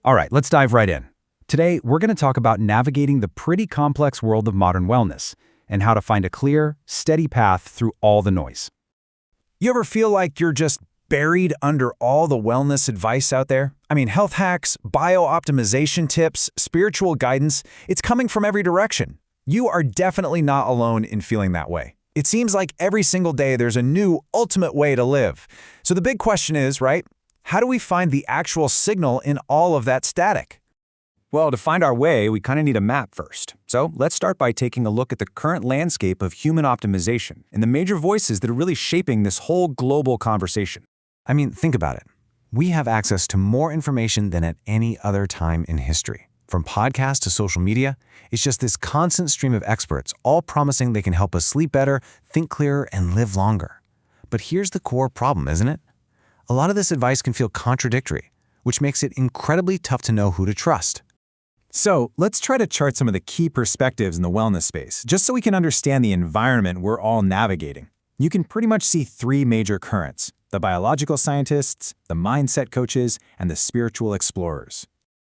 All right, let's dive right in. Today, we're going to talk about navigating the pretty complex world of modern wellness and how to find a clear, steady path through all the noise. You ever feel like you're just buried under all the wellness advice out there? I mean, health hacks, bio-optimization tips, spiritual guidance, it's coming from every direction. You are definitely not alone in feeling that way. It seems like every single day there's a new ultimate way to live. So the big question is, right? How do we find the actual signal in all of that static? Well, to find our way, we kind of need a map first. So let's start by taking a look at the current landscape of human optimization and the major voices that are really shaping this whole global conversation. I mean, think about it. We have access to more information than at any other time in history. From podcasts to social media, it's just this constant stream of experts, all promising they can help us sleep better, think clearer, and live longer. But here's the core problem, isn't it? A lot of this advice can feel contradictory, which makes it incredibly tough to know who to trust. So let's try to chart some of the key perspectives in the wellness space, just so we can understand the environment we're all navigating. You can pretty much see three major currents: the biological scientists, the mindset coaches, and the spiritual explorers.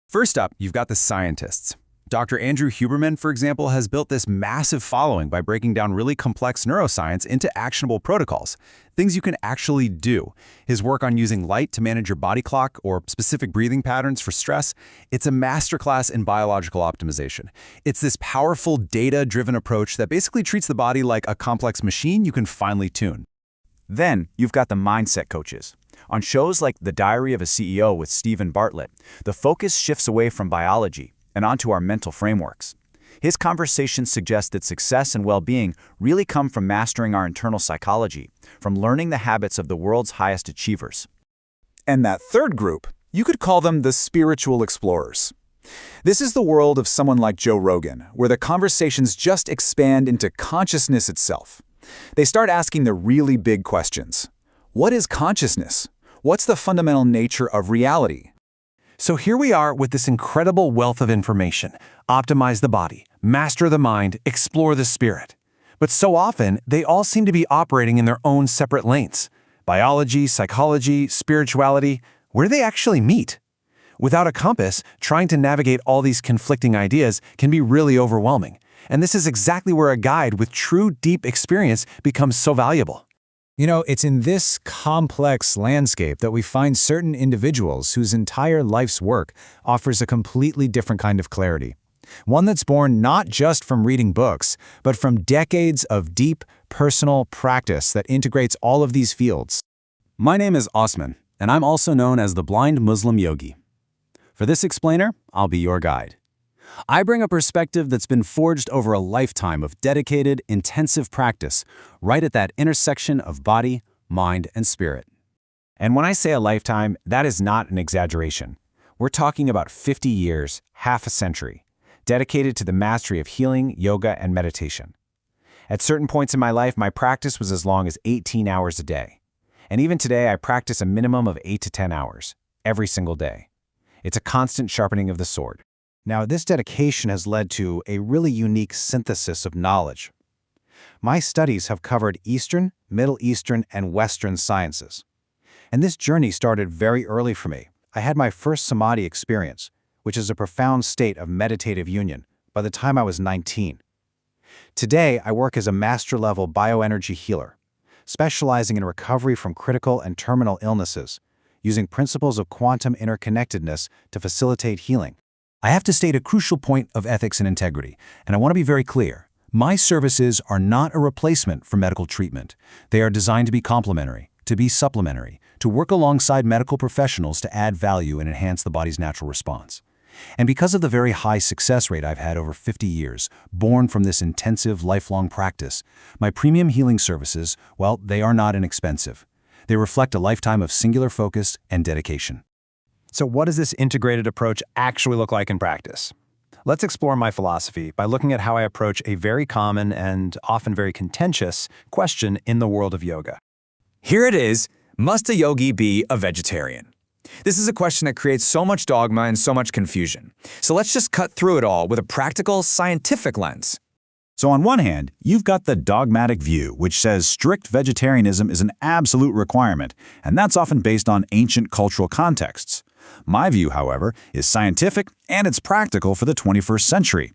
First up, you've got the scientists. Dr. Andrew Huberman, for example, has built this massive following by breaking down really complex neuroscience into actionable protocols, things you can actually do. His work on using light to manage your body clock or specific breathing patterns for stress, it's a masterclass in biological optimization. It's this powerful data-driven approach that basically treats the body like a complex machine you can finely tune. Then you've got the mindset coaches. On shows like The Diary of a CEO with Stephen Bartlett, the focus shifts away from biology and onto our mental frameworks. His conversations suggest that success and well-being really come from mastering our internal psychology, from learning the habits of the world's highest achievers. And that third group, you could call them the spiritual explorers. This is the world of someone like Joe Rogan, where the conversations just expand into consciousness itself. They start asking the really big questions. What is consciousness? What's the fundamental nature of reality? So here we are with this incredible wealth of information. Optimize the body, master the mind, explore the spirit. But so often, they all seem to be operating in their own separate lanes. Biology, psychology, spirituality, where do they actually meet? Without a compass, trying to navigate all these conflicting ideas can be really overwhelming. And this is exactly where a guide with true deep experience becomes so valuable. You know, it's in this complex landscape that we find certain individuals whose entire life's work offers a completely different kind of clarity. One that's born not just from reading books, but from decades of deep, personal practice that integrates all of these fields. My name is Osman, and I'm also known as the Blind Muslim Yogi. For this explainer, I'll be your guide. I bring a perspective that's been forged over a lifetime of dedicated, intensive practice, right at that intersection of body, mind, and spirit. And when I say a lifetime, that is not an exaggeration. We're talking about 50 years, half a century, dedicated to the mastery of healing, yoga, and meditation. At certain points in my life, my practice was as long as 18 hours a day. And even today, I practice a minimum of 8 to 10 hours, every single day. It's a constant sharpening of the sword. Now, this dedication has led to a really unique synthesis of knowledge. My studies have covered Eastern, Middle Eastern, and Western sciences. And this journey started very early for me. I had my first samadhi experience, which is a profound state of meditative union, by the time I was 19. Today, I work as a master-level bioenergy healer, specializing in recovery from critical and terminal illnesses, using principles of quantum interconnectedness to facilitate healing. I have to state a crucial point of ethics and integrity, and I want to be very clear. My services are not a replacement for medical treatment. They are designed to be complementary, to be supplementary, to work alongside medical professionals to add value and enhance the body's natural response. And because of the very high success rate I've had over 50 years, born from this intensive, lifelong practice, my premium healing services, well, they are not inexpensive. They reflect a lifetime of singular focus and dedication. So what does this integrated approach actually look like in practice? Let's explore my philosophy by looking at how I approach a very common and often very contentious question in the world of yoga. Here it is: must a yogi be a vegetarian? This is a question that creates so much dogma and so much confusion. So let's just cut through it all with a practical, scientific lens. So on one hand, you've got the dogmatic view, which says strict vegetarianism is an absolute requirement, and that's often based on ancient cultural contexts. My view, however, is scientific and it's practical for the 21st century.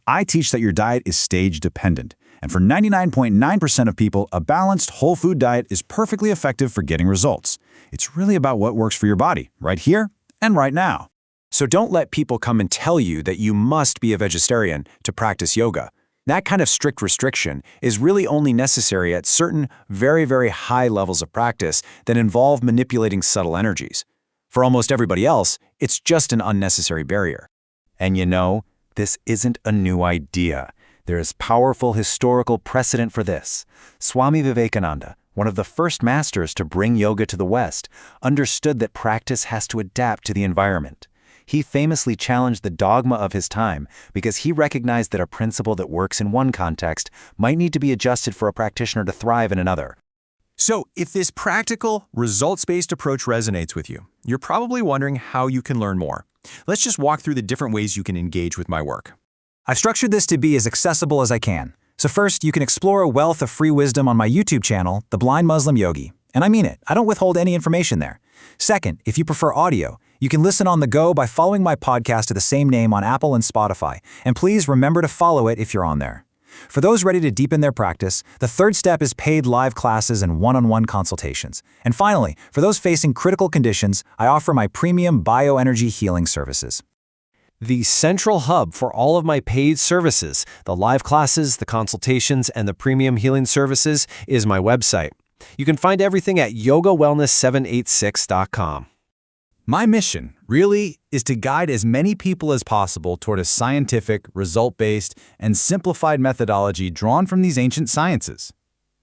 I teach that your diet is stage-dependent, and for 99.9% of people, a balanced whole food diet is perfectly effective for getting results. It's really about what works for your body, right here and right now. So don't let people come and tell you that you must be a vegetarian to practice yoga. That kind of strict restriction is really only necessary at certain very, very high levels of practice that involve manipulating subtle energies. For almost everybody else, it's just an unnecessary barrier. And you know, this isn't a new idea. There is powerful historical precedent for this. Swami Vivekananda, one of the first masters to bring yoga to the West, understood that practice has to adapt to the environment. He famously challenged the dogma of his time because he recognized that a principle that works in one context might need to be adjusted for a practitioner to thrive in another. So, if this practical, results-based approach resonates with you, you're probably wondering how you can learn more. Let's just walk through the different ways you can engage with my work. I've structured this to be as accessible as I can. So first, you can explore a wealth of free wisdom on my YouTube channel, The Blind Muslim Yogi. And I mean it, I don't withhold any information there. Second, if you prefer audio, you can listen on the go by following my podcast of the same name on Apple and Spotify. And please remember to follow it if you're on there. For those ready to deepen their practice, the third step is paid live classes and one-on-one consultations. And finally, for those facing critical conditions, I offer my premium bioenergy healing services. The central hub for all of my paid services, the live classes, the consultations, and the premium healing services, is my website. You can find everything at yogawellness786.com. My mission, really, is to guide as many people as possible toward a scientific, result-based, and simplified methodology drawn from these ancient sciences.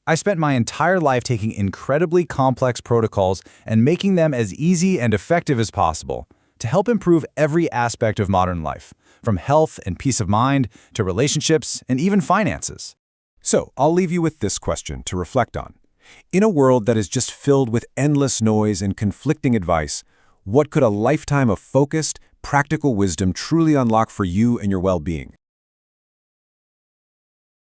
I spent my entire life taking incredibly complex protocols and making them as easy and effective as possible to help improve every aspect of modern life, from health and peace of mind to relationships and even finances. So, I'll leave you with this question to reflect on. In a world that is just filled with endless noise and conflicting advice, what could a lifetime of focused, practical wisdom truly unlock for you and your well-being?